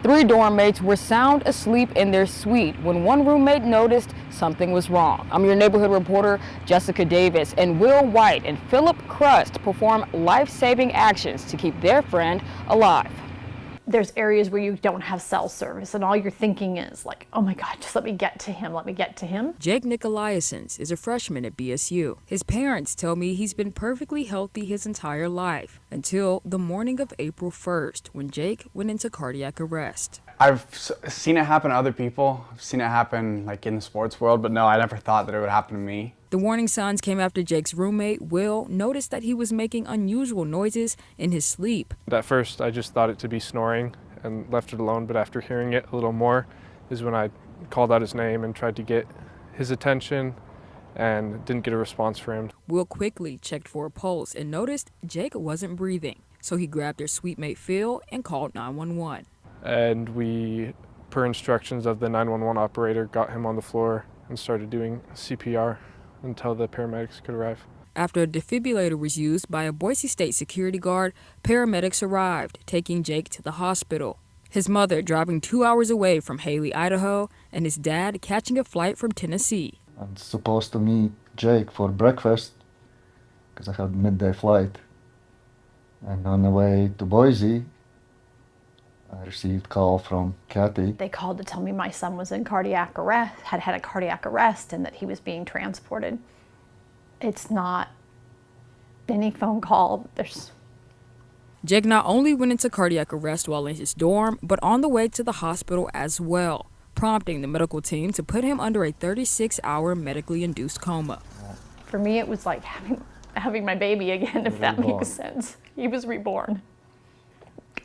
3 dorm mates were sound asleep in their suite when one roommate noticed something was wrong. I'm your neighborhood reporter, Jessica Davis, and Will White and Philip Crust perform life-saving actions to keep their friend alive. There's areas where you don't have cell service and all you're thinking is like, oh my God, just let me get to him, let me get to him. Jake Nicolausens is a freshman at BSU. His parents tell me he's been perfectly healthy his entire life until the morning of April 1st when Jake went into cardiac arrest. I've seen it happen to other people. I've seen it happen like in the sports world, but no, I never thought that it would happen to me. The warning signs came after Jake's roommate, Will, noticed that he was making unusual noises in his sleep. At first, I just thought it to be snoring and left it alone, but after hearing it a little more is when I called out his name and tried to get his attention and didn't get a response from him. Will quickly checked for a pulse and noticed Jake wasn't breathing, so he grabbed their suite mate Phil and called 911. And we, per instructions of the 911 operator, got him on the floor and started doing CPR until the paramedics could arrive. After a defibrillator was used by a Boise State security guard, paramedics arrived, taking Jake to the hospital. His mother driving 2 hours away from Haley, Idaho, and his dad catching a flight from Tennessee. I'm supposed to meet Jake for breakfast because I had a midday flight. And on the way to Boise, I received a call from Kathy. They called to tell me my son was in cardiac arrest, had a cardiac arrest, and that he was being transported. It's not any phone call. Jake not only went into cardiac arrest while in his dorm, but on the way to the hospital as well, prompting the medical team to put him under a 36-hour medically induced coma. For me, it was like having my baby again, if that makes sense. He was reborn.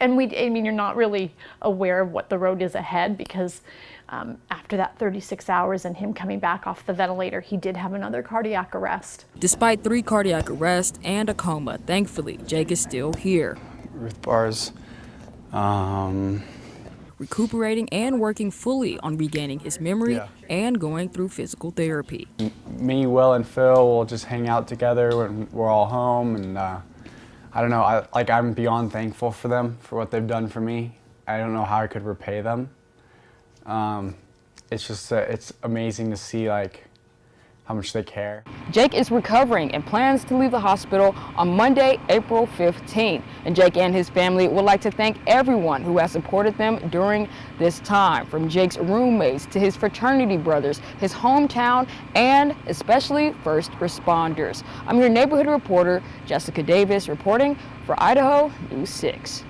And you're not really aware of what the road is ahead because after that 36 hours and him coming back off the ventilator, he did have another cardiac arrest. Despite 3 cardiac arrests and a coma, thankfully, Jake is still here. Ruth bars. Recuperating and working fully on regaining his memory and going through physical therapy. Me, Will, and Phil will just hang out together when we're all home, and I don't know, I'm beyond thankful for them, for what they've done for me. I don't know how I could repay them. It's just, it's amazing to see how much they care. Jake is recovering and plans to leave the hospital on Monday, April 15th. And Jake and his family would like to thank everyone who has supported them during this time, from Jake's roommates to his fraternity brothers, his hometown, and especially first responders. I'm your neighborhood reporter, Jessica Davis, reporting for Idaho News 6.